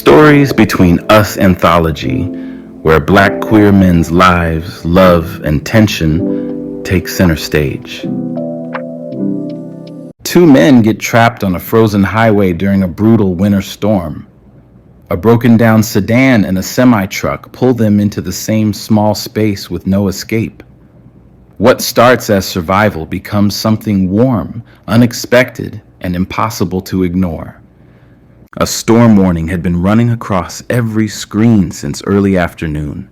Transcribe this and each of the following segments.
Stories between us Anthology, where black queer men's lives, love, and tension take center stage. Two men get trapped on a frozen highway during a brutal winter storm. A broken down sedan and a semi-truck pull them into the same small space with no escape. What starts as survival becomes something warm, unexpected, and impossible to ignore. A storm warning had been running across every screen since early afternoon.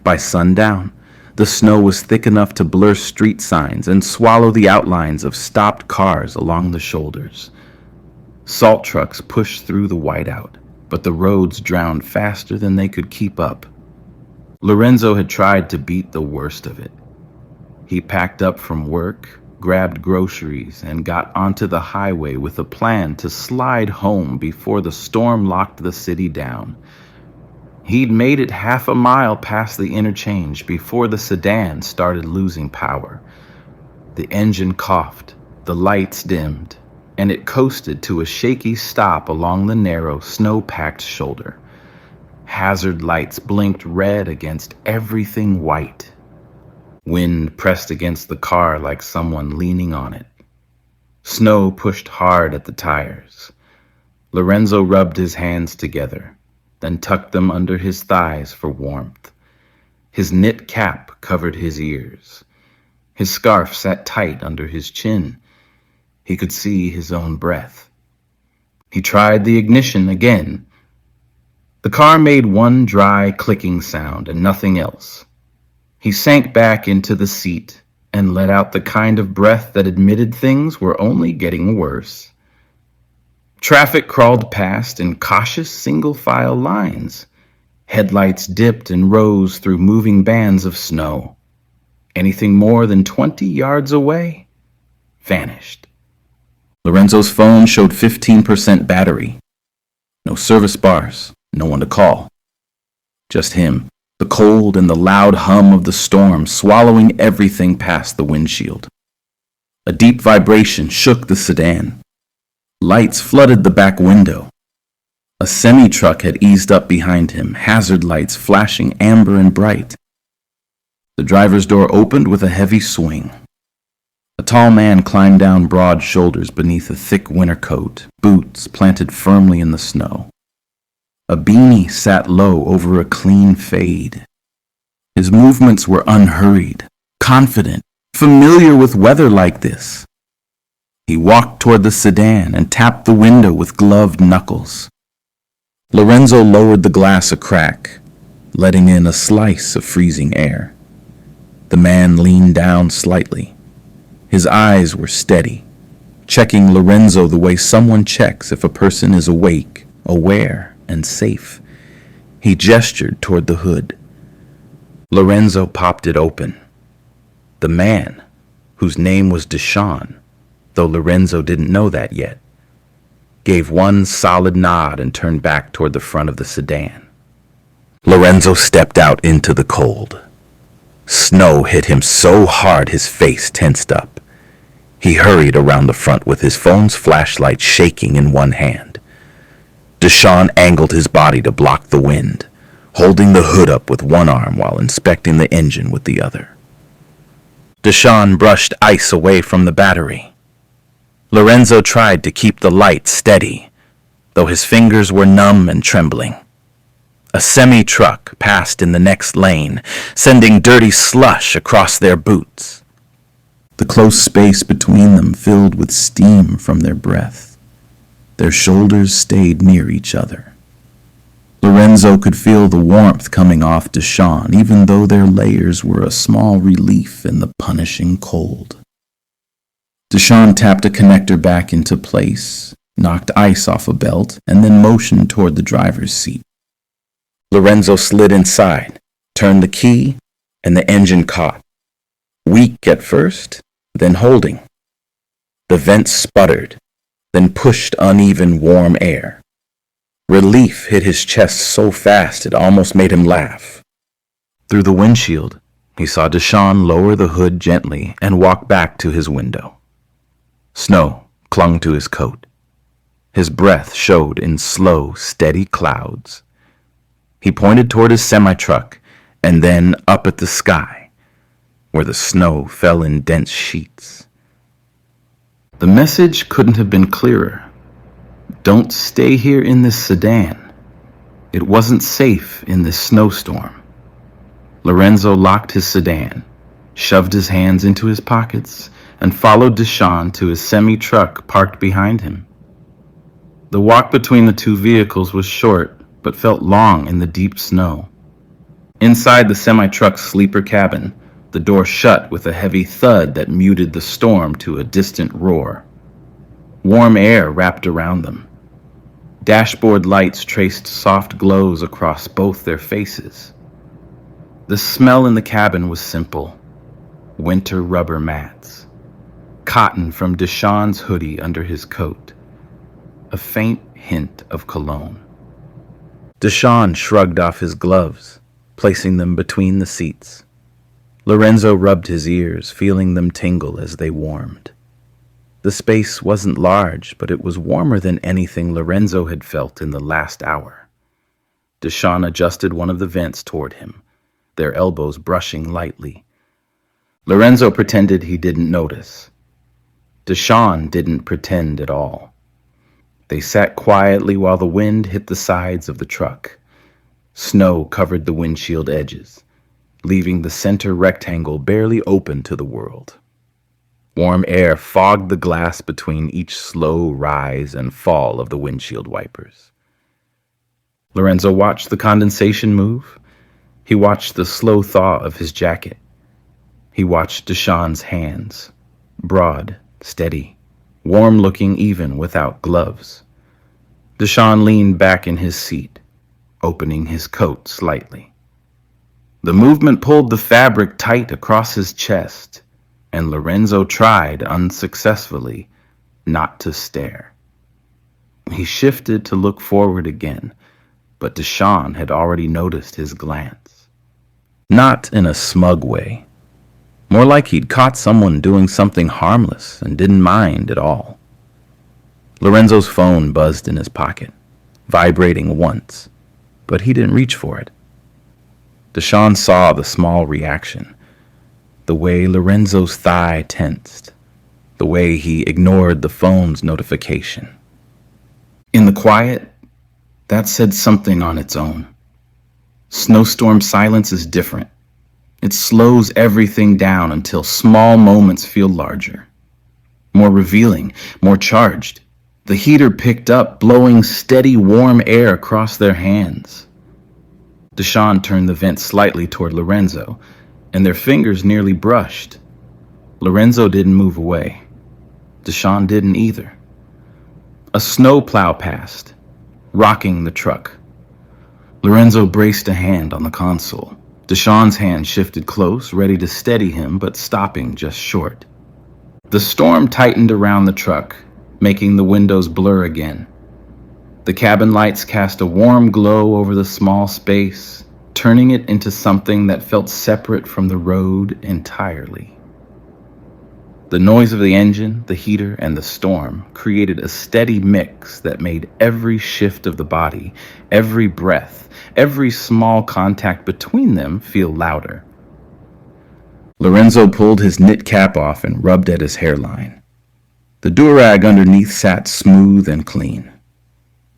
By sundown, the snow was thick enough to blur street signs and swallow the outlines of stopped cars along the shoulders. Salt trucks pushed through the whiteout, but the roads drowned faster than they could keep up. Lorenzo had tried to beat the worst of it. He packed up from work, grabbed groceries, and got onto the highway with a plan to slide home before the storm locked the city down. He'd made it half a mile past the interchange before the sedan started losing power. The engine coughed, the lights dimmed, and it coasted to a shaky stop along the narrow, snow-packed shoulder. Hazard lights blinked red against everything white. Wind pressed against the car like someone leaning on it. Snow pushed hard at the tires. Lorenzo rubbed his hands together, then tucked them under his thighs for warmth. His knit cap covered his ears. His scarf sat tight under his chin. He could see his own breath. He tried the ignition again. The car made one dry clicking sound and nothing else. He sank back into the seat and let out the kind of breath that admitted things were only getting worse. Traffic crawled past in cautious single-file lines. Headlights dipped and rose through moving bands of snow. Anything more than 20 yards away vanished. Lorenzo's phone showed 15% battery. No service bars, no one to call. Just him. The cold and the loud hum of the storm swallowing everything past the windshield. A deep vibration shook the sedan. Lights flooded the back window. A semi-truck had eased up behind him, hazard lights flashing amber and bright. The driver's door opened with a heavy swing. A tall man climbed down broad shoulders beneath a thick winter coat, boots planted firmly in the snow. A beanie sat low over a clean fade. His movements were unhurried, confident, familiar with weather like this. He walked toward the sedan and tapped the window with gloved knuckles. Lorenzo lowered the glass a crack, letting in a slice of freezing air. The man leaned down slightly. His eyes were steady, checking Lorenzo the way someone checks if a person is awake, aware, and safe. He gestured toward the hood. Lorenzo popped it open. The man, whose name was Deshawn, though Lorenzo didn't know that yet, gave one solid nod and turned back toward the front of the sedan. Lorenzo stepped out into the cold. Snow hit him so hard his face tensed up. He hurried around the front with his phone's flashlight shaking in one hand. Deshawn angled his body to block the wind, holding the hood up with one arm while inspecting the engine with the other. Deshawn brushed ice away from the battery. Lorenzo tried to keep the light steady, though his fingers were numb and trembling. A semi-truck passed in the next lane, sending dirty slush across their boots. The close space between them filled with steam from their breath. Their shoulders stayed near each other. Lorenzo could feel the warmth coming off Deshawn, even though their layers were a small relief in the punishing cold. Deshawn tapped a connector back into place, knocked ice off a belt, and then motioned toward the driver's seat. Lorenzo slid inside, turned the key, and the engine caught. Weak at first, then holding. The vents sputtered, then pushed uneven, warm air. Relief hit his chest so fast it almost made him laugh. Through the windshield, he saw Deshawn lower the hood gently and walk back to his window. Snow clung to his coat. His breath showed in slow, steady clouds. He pointed toward his semi-truck and then up at the sky, where the snow fell in dense sheets. The message couldn't have been clearer. Don't stay here in this sedan. It wasn't safe in this snowstorm. Lorenzo locked his sedan, shoved his hands into his pockets, and followed Deshawn to his semi-truck parked behind him. The walk between the two vehicles was short, but felt long in the deep snow. Inside the semi-truck's sleeper cabin, the door shut with a heavy thud that muted the storm to a distant roar. Warm air wrapped around them. Dashboard lights traced soft glows across both their faces. The smell in the cabin was simple. Winter rubber mats. Cotton from Deshawn's hoodie under his coat. A faint hint of cologne. Deshawn shrugged off his gloves, placing them between the seats. Lorenzo rubbed his ears, feeling them tingle as they warmed. The space wasn't large, but it was warmer than anything Lorenzo had felt in the last hour. Deshawn adjusted one of the vents toward him, their elbows brushing lightly. Lorenzo pretended he didn't notice. Deshawn didn't pretend at all. They sat quietly while the wind hit the sides of the truck. Snow covered the windshield edges, leaving the center rectangle barely open to the world. Warm air fogged the glass between each slow rise and fall of the windshield wipers. Lorenzo watched the condensation move. He watched the slow thaw of his jacket. He watched Deshawn's hands, broad, steady, warm-looking even without gloves. Deshawn leaned back in his seat, opening his coat slightly. The movement pulled the fabric tight across his chest, and Lorenzo tried, unsuccessfully, not to stare. He shifted to look forward again, but Deshawn had already noticed his glance. Not in a smug way. More like he'd caught someone doing something harmless and didn't mind at all. Lorenzo's phone buzzed in his pocket, vibrating once, but he didn't reach for it. Deshawn saw the small reaction, the way Lorenzo's thigh tensed, the way he ignored the phone's notification. In the quiet, that said something on its own. Snowstorm silence is different. It slows everything down until small moments feel larger, more revealing, more charged. The heater picked up, blowing steady, warm air across their hands. Deshawn turned the vent slightly toward Lorenzo, and their fingers nearly brushed. Lorenzo didn't move away. Deshawn didn't either. A snowplow passed, rocking the truck. Lorenzo braced a hand on the console. Deshawn's hand shifted close, ready to steady him, but stopping just short. The storm tightened around the truck, making the windows blur again. The cabin lights cast a warm glow over the small space, turning it into something that felt separate from the road entirely. The noise of the engine, the heater, and the storm created a steady mix that made every shift of the body, every breath, every small contact between them feel louder. Lorenzo pulled his knit cap off and rubbed at his hairline. The durag underneath sat smooth and clean.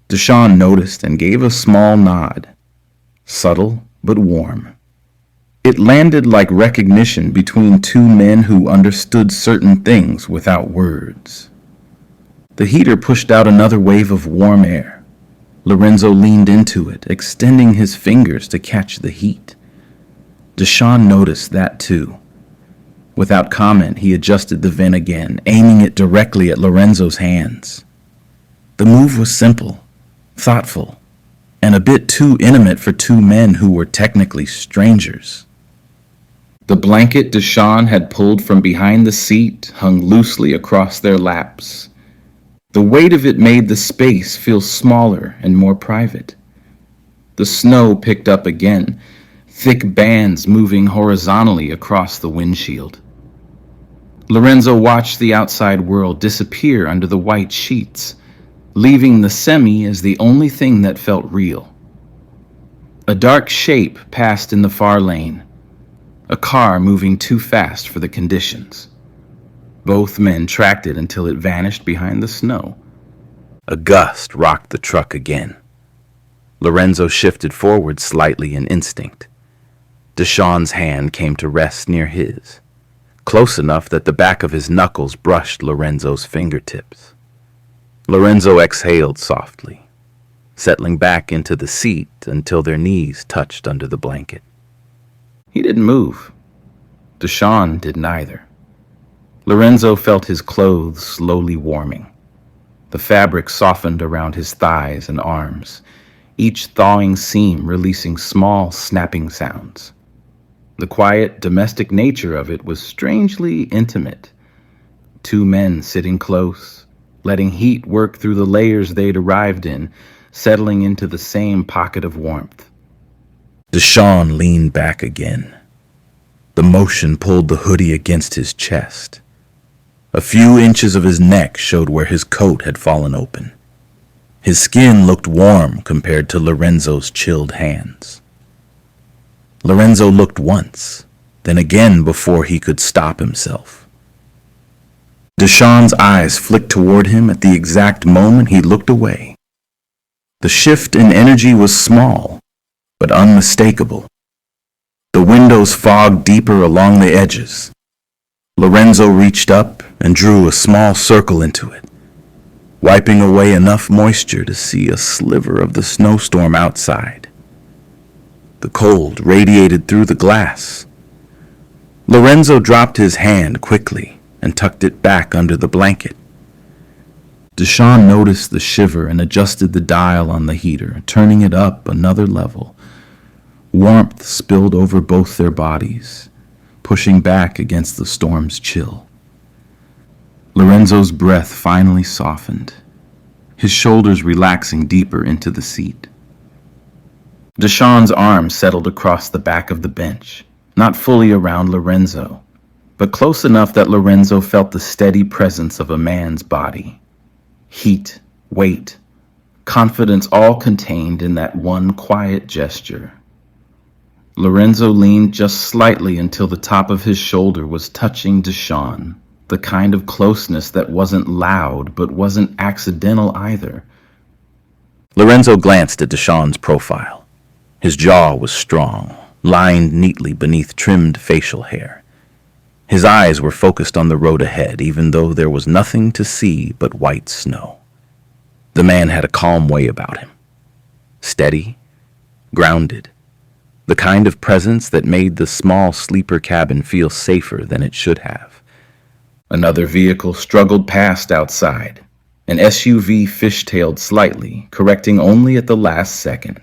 Deshawn noticed and gave a small nod, subtle but warm. It landed like recognition between two men who understood certain things without words. The heater pushed out another wave of warm air. Lorenzo leaned into it, extending his fingers to catch the heat. Deshawn noticed that too. Without comment, he adjusted the vent again, aiming it directly at Lorenzo's hands. The move was simple, thoughtful, and a bit too intimate for two men who were technically strangers. The blanket Deshawn had pulled from behind the seat hung loosely across their laps. The weight of it made the space feel smaller and more private. The snow picked up again, thick bands moving horizontally across the windshield. Lorenzo watched the outside world disappear under the white sheets, leaving the semi as the only thing that felt real. A dark shape passed in the far lane, a car moving too fast for the conditions. Both men tracked it until it vanished behind the snow. A gust rocked the truck again. Lorenzo shifted forward slightly in instinct. Deshawn's hand came to rest near his, close enough that the back of his knuckles brushed Lorenzo's fingertips. Lorenzo exhaled softly, settling back into the seat until their knees touched under the blanket. He didn't move. Deshawn did neither. Lorenzo felt his clothes slowly warming. The fabric softened around his thighs and arms, each thawing seam releasing small snapping sounds. The quiet, domestic nature of it was strangely intimate. Two men sitting close, letting heat work through the layers they'd arrived in, settling into the same pocket of warmth. Deshawn leaned back again. The motion pulled the hoodie against his chest. A few inches of his neck showed where his coat had fallen open. His skin looked warm compared to Lorenzo's chilled hands. Lorenzo looked once, then again before he could stop himself. Deshawn's eyes flicked toward him at the exact moment he looked away. The shift in energy was small, but unmistakable. The windows fogged deeper along the edges. Lorenzo reached up and drew a small circle into it, wiping away enough moisture to see a sliver of the snowstorm outside. The cold radiated through the glass. Lorenzo dropped his hand quickly and tucked it back under the blanket. Deshawn noticed the shiver and adjusted the dial on the heater, turning it up another level. Warmth spilled over both their bodies, pushing back against the storm's chill. Lorenzo's breath finally softened, his shoulders relaxing deeper into the seat. Deshawn's arm settled across the back of the bench, not fully around Lorenzo, but close enough that Lorenzo felt the steady presence of a man's body. Heat, weight, confidence all contained in that one quiet gesture. Lorenzo leaned just slightly until the top of his shoulder was touching Deshawn, the kind of closeness that wasn't loud but wasn't accidental either. Lorenzo glanced at Deshawn's profile. His jaw was strong, lined neatly beneath trimmed facial hair. His eyes were focused on the road ahead, even though there was nothing to see but white snow. The man had a calm way about him. Steady, grounded. The kind of presence that made the small sleeper cabin feel safer than it should have. Another vehicle struggled past outside. An SUV fishtailed slightly, correcting only at the last second.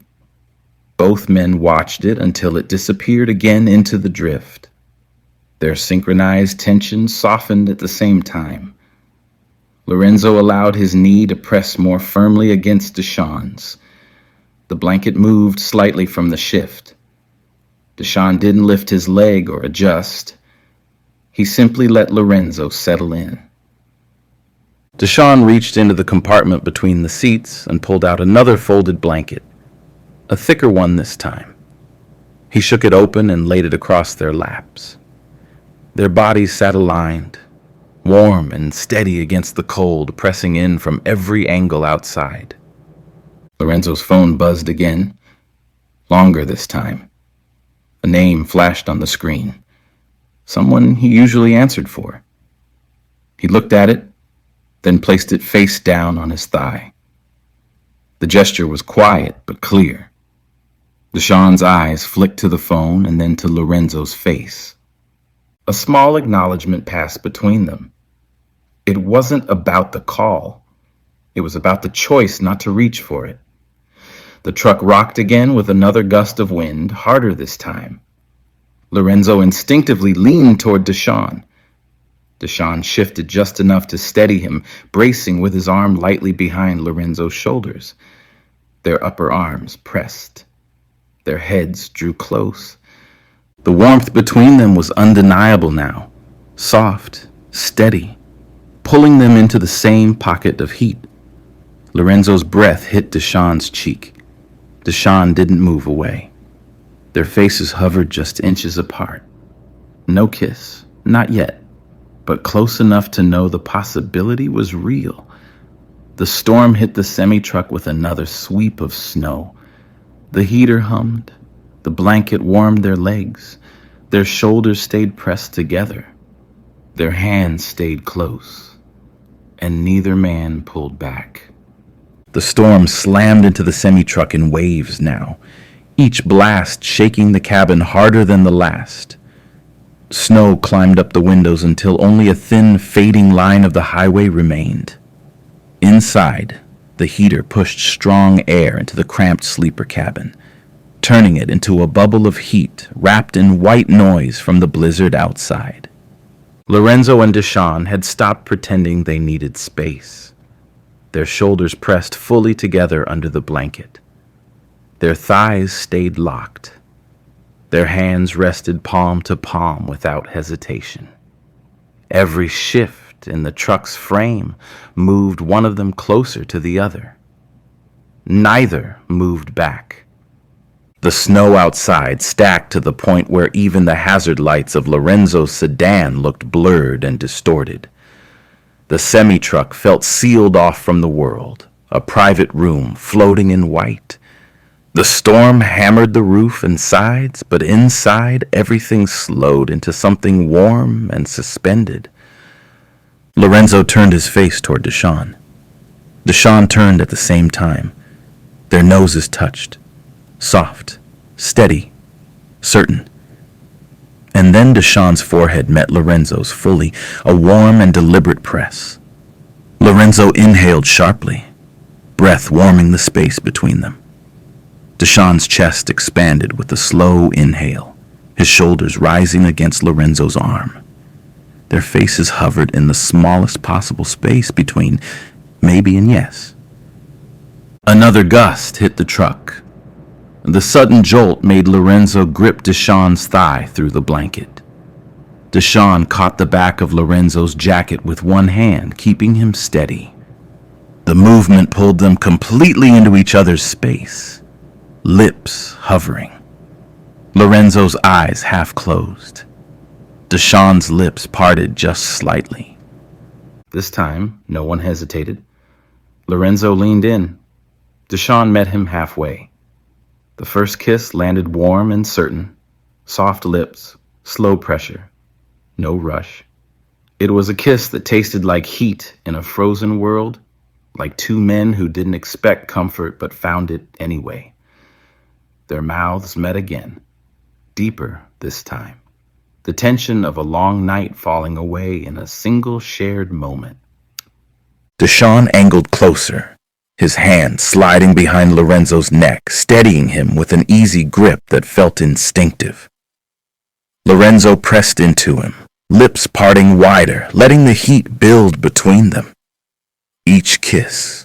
Both men watched it until it disappeared again into the drift. Their synchronized tension softened at the same time. Lorenzo allowed his knee to press more firmly against Deshawn's. The blanket moved slightly from the shift. Deshawn didn't lift his leg or adjust. He simply let Lorenzo settle in. Deshawn reached into the compartment between the seats and pulled out another folded blanket, a thicker one this time. He shook it open and laid it across their laps. Their bodies sat aligned, warm and steady against the cold, pressing in from every angle outside. Lorenzo's phone buzzed again, longer this time. A name flashed on the screen, someone he usually answered for. He looked at it, then placed it face down on his thigh. The gesture was quiet but clear. Deshawn's eyes flicked to the phone and then to Lorenzo's face. A small acknowledgement passed between them. It wasn't about the call. It was about the choice not to reach for it. The truck rocked again with another gust of wind, harder this time. Lorenzo instinctively leaned toward Deshawn. Deshawn shifted just enough to steady him, bracing with his arm lightly behind Lorenzo's shoulders. Their upper arms pressed. Their heads drew close. The warmth between them was undeniable now, soft, steady, pulling them into the same pocket of heat. Lorenzo's breath hit Deshawn's cheek. Deshawn didn't move away. Their faces hovered just inches apart. No kiss, not yet, but close enough to know the possibility was real. The storm hit the semi-truck with another sweep of snow. The heater hummed. The blanket warmed their legs. Their shoulders stayed pressed together. Their hands stayed close. And neither man pulled back. The storm slammed into the semi-truck in waves now, each blast shaking the cabin harder than the last. Snow climbed up the windows until only a thin, fading line of the highway remained. Inside, the heater pushed strong air into the cramped sleeper cabin, turning it into a bubble of heat wrapped in white noise from the blizzard outside. Lorenzo and Deshawn had stopped pretending they needed space. Their shoulders pressed fully together under the blanket. Their thighs stayed locked. Their hands rested palm to palm without hesitation. Every shift in the truck's frame moved one of them closer to the other. Neither moved back. The snow outside stacked to the point where even the hazard lights of Lorenzo's sedan looked blurred and distorted. The semi-truck felt sealed off from the world, a private room floating in white. The storm hammered the roof and sides, but inside everything slowed into something warm and suspended. Lorenzo turned his face toward Deshawn. Deshawn turned at the same time. Their noses touched. Soft, steady, certain. And then Deshawn's forehead met Lorenzo's fully, a warm and deliberate press. Lorenzo inhaled sharply, breath warming the space between them. Deshawn's chest expanded with a slow inhale, his shoulders rising against Lorenzo's arm. Their faces hovered in the smallest possible space between maybe and yes. Another gust hit the truck. The sudden jolt made Lorenzo grip Deshawn's thigh through the blanket. Deshawn caught the back of Lorenzo's jacket with one hand, keeping him steady. The movement pulled them completely into each other's space, lips hovering. Lorenzo's eyes half closed. Deshawn's lips parted just slightly. This time, no one hesitated. Lorenzo leaned in. Deshawn met him halfway. The first kiss landed warm and certain. Soft lips, slow pressure, no rush. It was a kiss that tasted like heat in a frozen world, like two men who didn't expect comfort but found it anyway. Their mouths met again, deeper this time. The tension of a long night falling away in a single shared moment. Deshawn angled closer, his hand sliding behind Lorenzo's neck, steadying him with an easy grip that felt instinctive. Lorenzo pressed into him, lips parting wider, letting the heat build between them. Each kiss,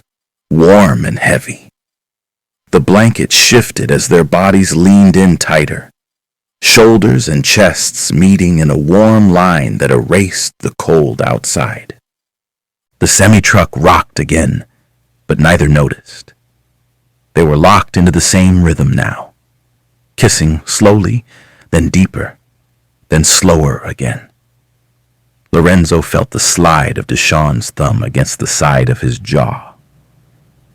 warm and heavy. The blanket shifted as their bodies leaned in tighter, shoulders and chests meeting in a warm line that erased the cold outside. The semi-truck rocked again, but neither noticed. They were locked into the same rhythm now, kissing slowly, then deeper, then slower again. Lorenzo felt the slide of Deshawn's thumb against the side of his jaw.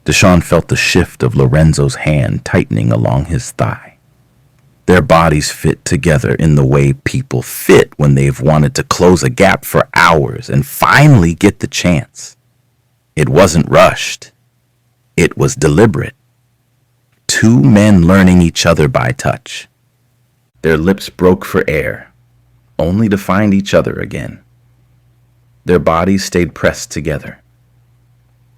Deshawn felt the shift of Lorenzo's hand tightening along his thigh. Their bodies fit together in the way people fit when they've wanted to close a gap for hours and finally get the chance. It wasn't rushed. It was deliberate. Two men learning each other by touch. Their lips broke for air, only to find each other again. Their bodies stayed pressed together.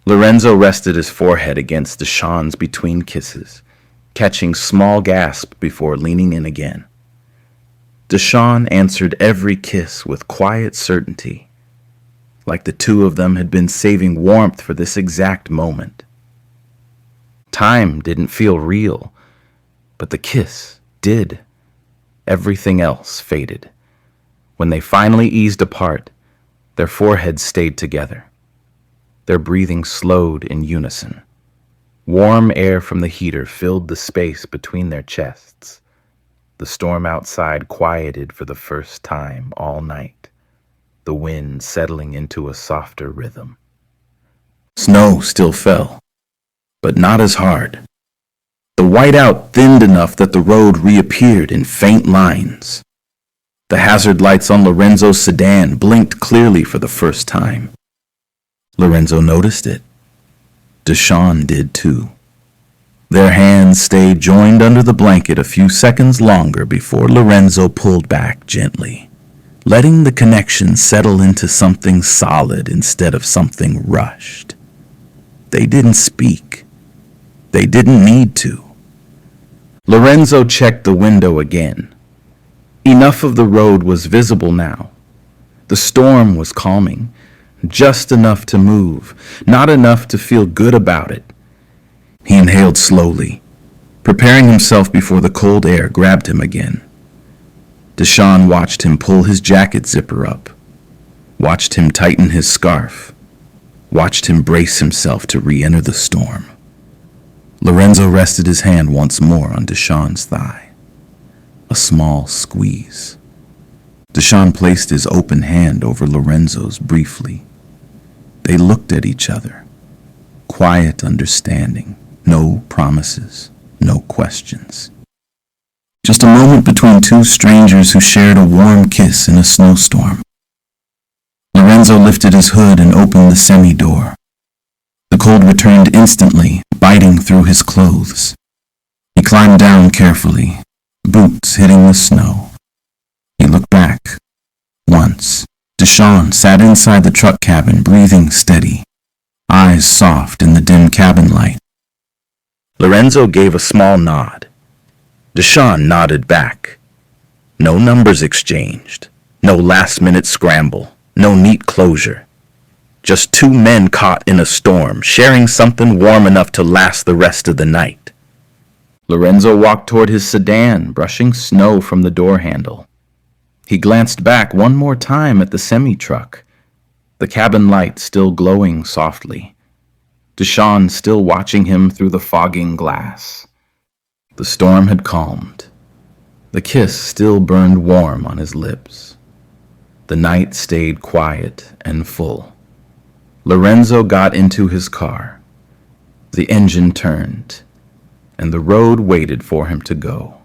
Lorenzo rested his forehead against Deshawn's between kisses, catching small gasps before leaning in again. Deshawn answered every kiss with quiet certainty, like the two of them had been saving warmth for this exact moment. Time didn't feel real, but the kiss did. Everything else faded. When they finally eased apart, their foreheads stayed together. Their breathing slowed in unison. Warm air from the heater filled the space between their chests. The storm outside quieted for the first time all night, the wind settling into a softer rhythm. Snow still fell, but not as hard. The whiteout thinned enough that the road reappeared in faint lines. The hazard lights on Lorenzo's sedan blinked clearly for the first time. Lorenzo noticed it. Deshawn did too. Their hands stayed joined under the blanket a few seconds longer before Lorenzo pulled back gently, letting the connection settle into something solid instead of something rushed. They didn't speak. They didn't need to. Lorenzo checked the window again. Enough of the road was visible now. The storm was calming, just enough to move, not enough to feel good about it. He inhaled slowly, preparing himself before the cold air grabbed him again. Deshawn watched him pull his jacket zipper up, watched him tighten his scarf, watched him brace himself to re-enter the storm. Lorenzo rested his hand once more on Deshawn's thigh. A small squeeze. Deshawn placed his open hand over Lorenzo's briefly. They looked at each other. Quiet understanding. No promises. No questions. Just a moment between two strangers who shared a warm kiss in a snowstorm. Lorenzo lifted his hood and opened the semi-door. The cold returned instantly, biting through his clothes. He climbed down carefully, boots hitting the snow. He looked back. Once, Deshawn sat inside the truck cabin, breathing steady, eyes soft in the dim cabin light. Lorenzo gave a small nod. Deshawn nodded back. No numbers exchanged, no last-minute scramble, no neat closure. Just two men caught in a storm, sharing something warm enough to last the rest of the night. Lorenzo walked toward his sedan, brushing snow from the door handle. He glanced back one more time at the semi-truck, the cabin light still glowing softly. Deshawn still watching him through the fogging glass. The storm had calmed. The kiss still burned warm on his lips. The night stayed quiet and full. Lorenzo got into his car. The engine turned, and the road waited for him to go.